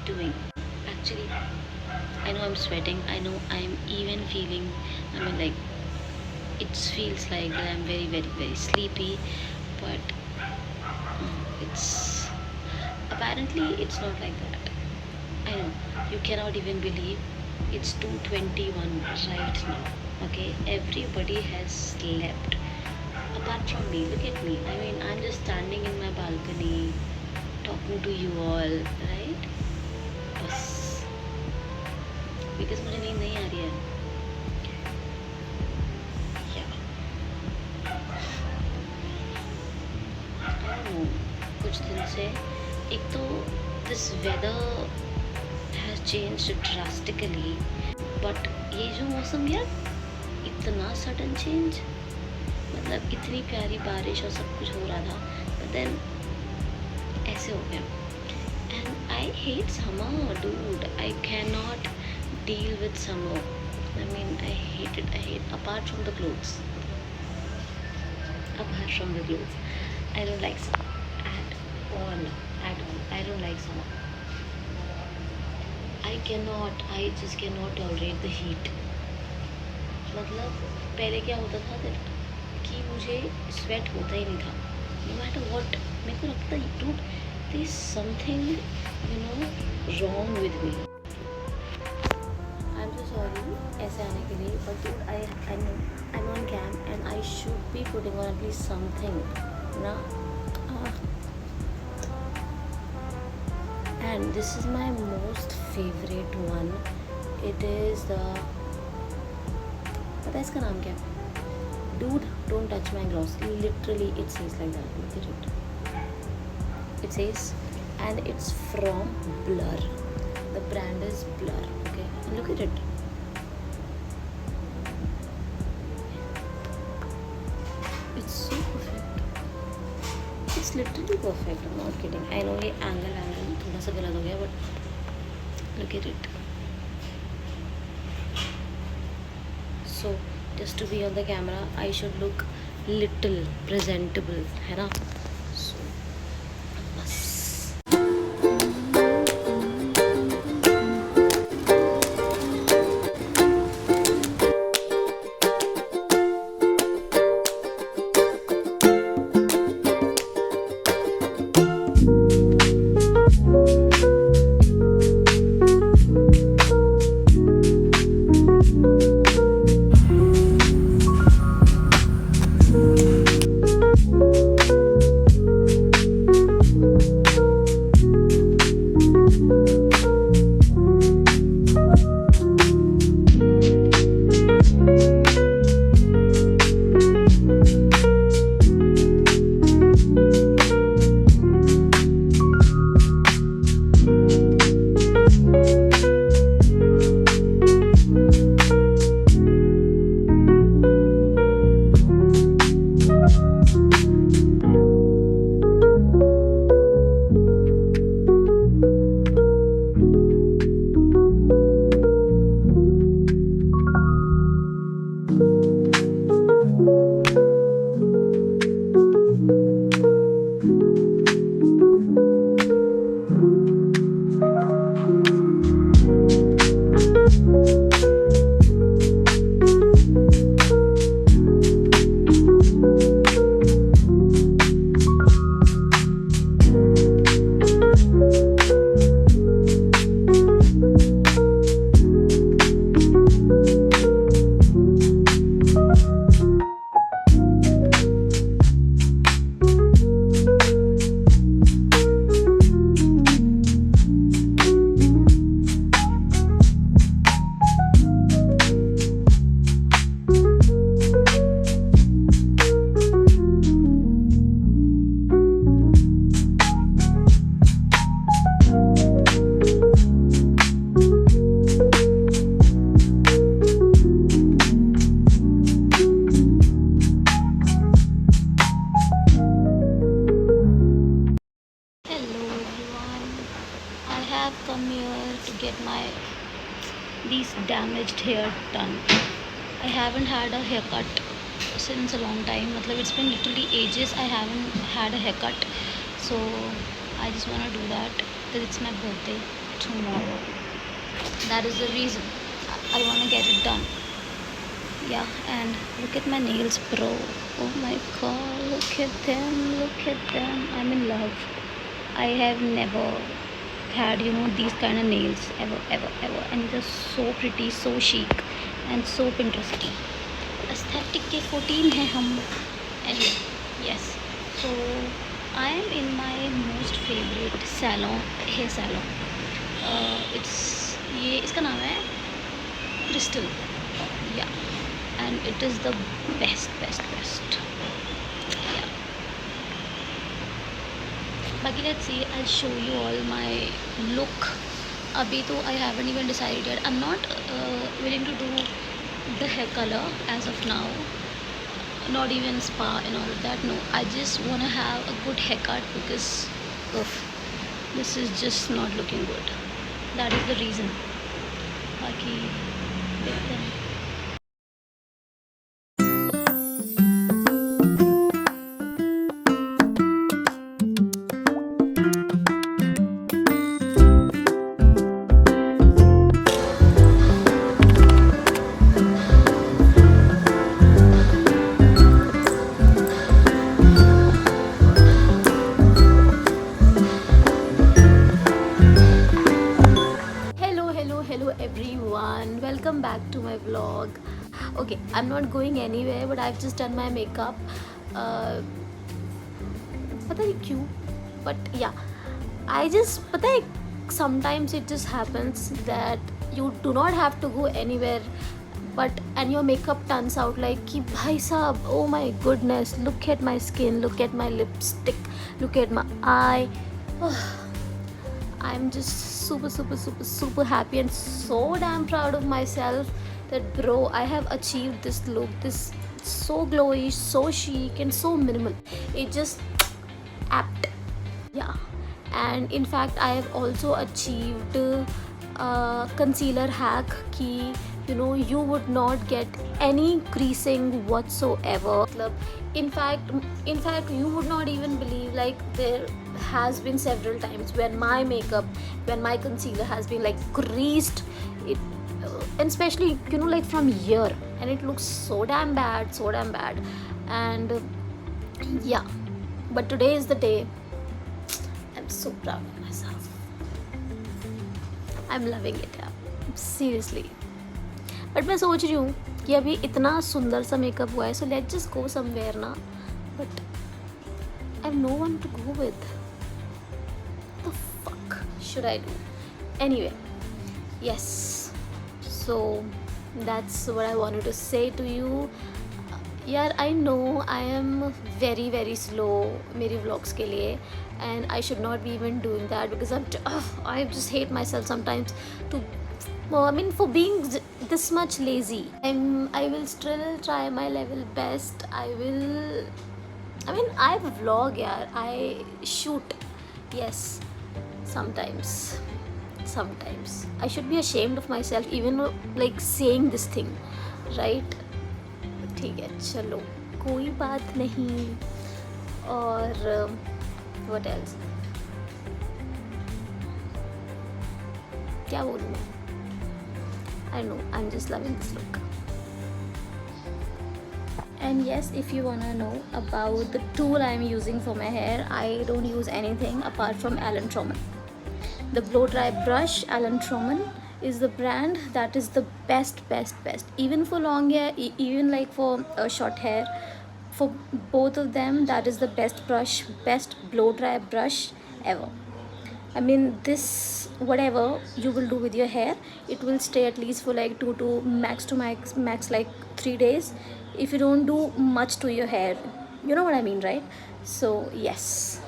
doing? Actually, I know I'm sweating. I know I'm even feeling, like, it feels like that I'm very, very, very sleepy. But it's apparently it's not like that. I know you cannot even believe it's 2:21 right now. Okay, everybody has slept apart from me. Look at me. I'm just standing in my balcony talking to you all, right? बस because मुझे नींद नहीं आ रही है. Yeah, I don't know. कुछ दिन से एक तो this weather has changed drastically. But ये जो मौसम यार, इतना सडन चेंज, मतलब इतनी प्यारी बारिश और सब कुछ हो रहा था, बट देन ऐसे हो गया. And I hate summer, dude. I cannot deal with summer. I hate it. I hate, apart from the clothes. Apart from the clothes, I don't like summer at all. At all. I don't like summer. I just cannot tolerate the heat. मतलब पहले क्या होता था कि मुझे sweat होता ही नहीं था. No matter what, मेरे को लगता है dude, there is something wrong with me. I'm so sorry ऐसे आने के लिए, but dude, I know I'm on cam and I should be putting on at least something, na. And this is my most favorite one. It is the, पता है इसका नाम क्या है? Dude, don't touch my gloss. Literally, it says like that. Look at it. It says, and it's from Blur. The brand is Blur. Okay, and look at it. It's so perfect. It's literally perfect. I'm not kidding. I know ये angle थोड़ा सा गलत हो गया, but look at it. So just to be on the camera, I should look little presentable, है ना? So बस. These damaged hair done. I haven't had a haircut since a long time. It's been literally ages I haven't had a haircut. So I just want to do that because it's my birthday. tomorrow. That is the reason I want to get it done. Yeah, and look at my nails, bro. Oh my god, look at them, look at them. I'm in love. I have never had, these kind of nails ever. And they're so pretty, so chic, and so Pinteresty. Aesthetic के 14 हैं हम. Anyway, yes. So I am in my most favorite salon, hair salon. इसका नाम है Crystal. Yeah, and it is the best. Yeah. बाकी let's see. I'll show you all my look. अभी तो I haven't even decided yet. I'm not willing to do the hair color as of now. Not even spa and all of that. No, I just want to have a good haircut because this is just not looking good. That is the reason. बाकी देखते हैं. Hello everyone, welcome back to my vlog. Okay, I'm not going anywhere, but I've just done my makeup. पता नहीं क्यों, but yeah, I just पता है sometimes it just happens that you do not have to go anywhere, and your makeup turns out like कि भाई साहब, oh my goodness, look at my skin, look at my lipstick, look at my eye. I'm just super happy and so damn proud of myself that bro, I have achieved this look, this so glowy, so chic and so minimal. It just apt. Yeah, and in fact I have also achieved concealer hack ki you would not get any creasing whatsoever. In fact you would not even believe, like there has been several times when my concealer has been like creased, and especially like from here, and it looks so damn bad. And yeah, but today is the day. I'm so proud of myself. I'm loving it, yeah, seriously. But मैं सोच रही हूँ कि अभी इतना सुंदर सा makeup हुआ है, so let's just go somewhere ना, but I have no one to go with. The fuck should I do? Anyway, yes, so that's what I wanted to say to you. यार, I know I am very slow मेरी vlogs के लिए, and I should not be even doing that because I just hate myself sometimes to for being this much lazy. I will still try my level best. I vlog, yaar. I shoot. Yes, sometimes I should be ashamed of myself even like saying this thing, right? ठीक है, चलो कोई बात नहीं. और what else? क्या बोलूँ मैं? I know, I'm just loving this look. And yes, if you wanna know about the tool I'm using for my hair, I don't use anything apart from Alan Troman. The blow dry brush, Alan Troman is the brand that is the best. Even for long hair, even like for short hair, for both of them, that is the best blow dry brush ever. I mean, this, whatever you will do with your hair, it will stay at least for like 2 to max like 3 days if you don't do much to your hair. You know what I mean, right? So yes,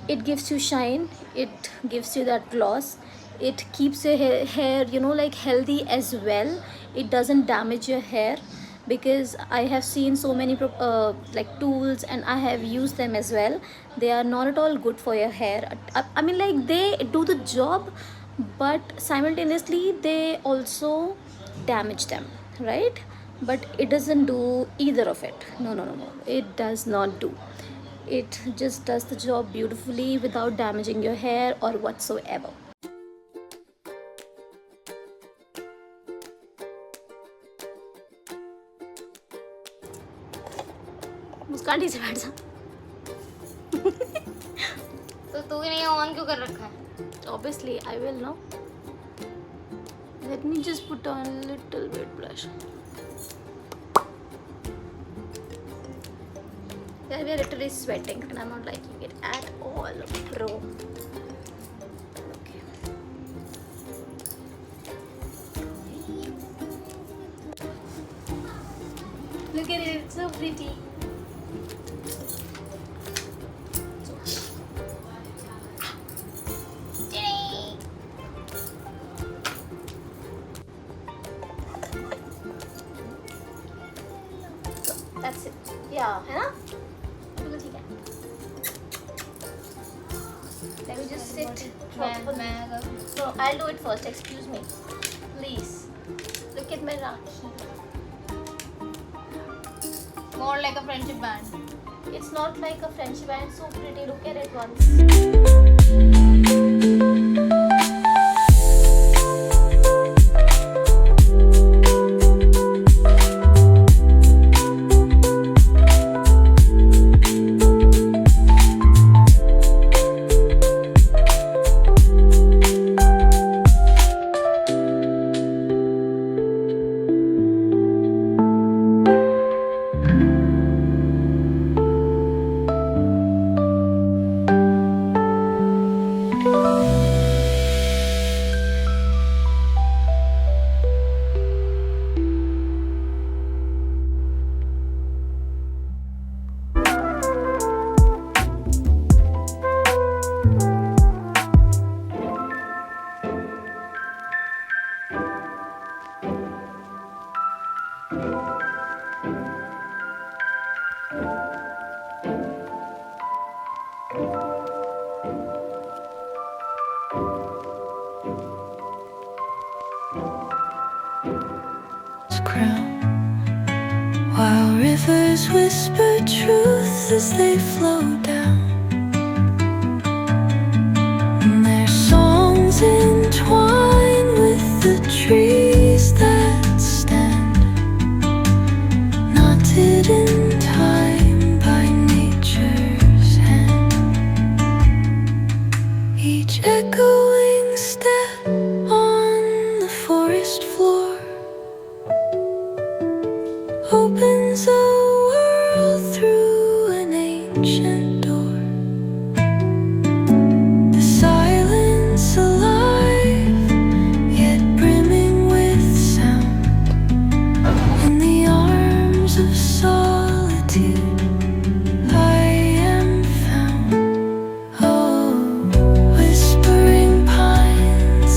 it gives you shine, it gives you that gloss, it keeps your hair like healthy as well. It doesn't damage your hair, because I have seen so many like tools, and I have used them as well. They are not at all good for your hair. I mean, like, they do the job, but simultaneously they also damage them, right? But it doesn't do either of it. No, it does not do. It just does the job beautifully without damaging your hair or whatsoever. मुस्कान ठीक से बैठ जा। तो तूने on क्यों कर रखा है? Obviously, I will know. Let me just put on a little bit blush. Yeah, we are literally sweating and I'm not liking it at all, bro. Okay. Look at it, it's so pretty. That's it. Yeah, है ना? बिल्कुल ठीक है. Let me just sit. No, I'll do it first. Excuse me, please. Look at my Rakhi. More like a friendship band. It's not like a friendship band. It's so pretty. Look at it once. While rivers whisper truth as they flow down, and their songs entwine with the trees that stand, knotted in time by nature's hand. Each echoing step on the forest floor opens a world through an ancient door. The silence alive, yet brimming with sound. In the arms of solitude, I am found. Oh, whispering pines,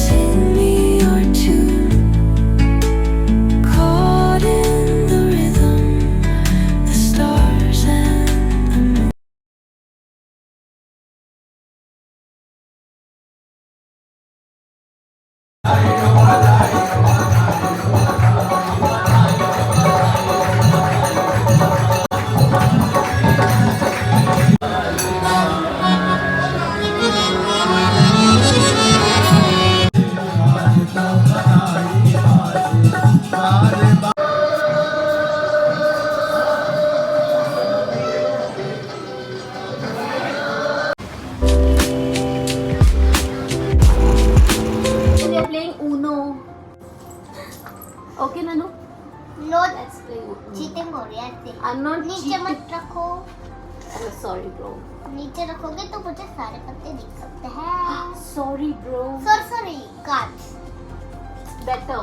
sing me your tune. Caught in the rhythm, the stars and the moon. We are playing Uno. Okay, Nanu? No, Let's play Uno. Cheating हो रही है ऐसे. I'm not नीचे cheating. मत रखो. Oh, sorry, bro. नीचे रखोगे तो मुझे सारे पत्ते दिख सकते हैं. Sorry, bro. Sorry, cards. Better.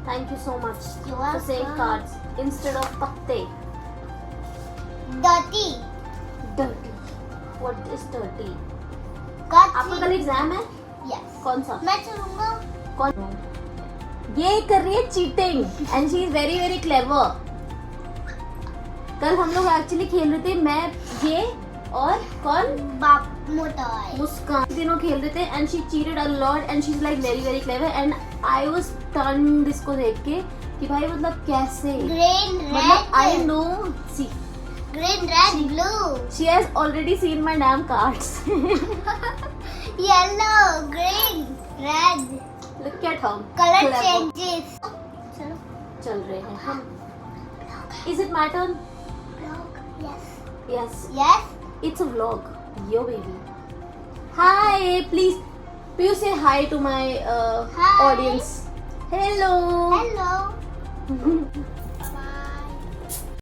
Thank you so much You for are saying welcome. cards instead of patte. Dirty. Dirty. What is dirty? Cards. आपका कल एग्जाम है? Yes. कौन सा? मैं चलूंगा. कौन? ये कर रही है cheating and she is very very clever. कल हम लोग एक्चुअली खेल रहे थे, मैं ये और कौन, बाप मोटा है. मुस्कान, तीनों खेल रहे थे and she cheated a lot and she is like very very clever and I was turned इसको देख के कि भाई मतलब कैसे, Green, मतलब I red. No see Green, red, blue. She has already seen my damn cards. Yellow, green, red. Look at her Color changes. चलो. चल रहे हैं हम. Is it my turn? Vlog. Yes. Yes, Yes. it's a vlog. Yo, baby. Hi, please. Please say hi to my Hi. audience. Hello. Hello.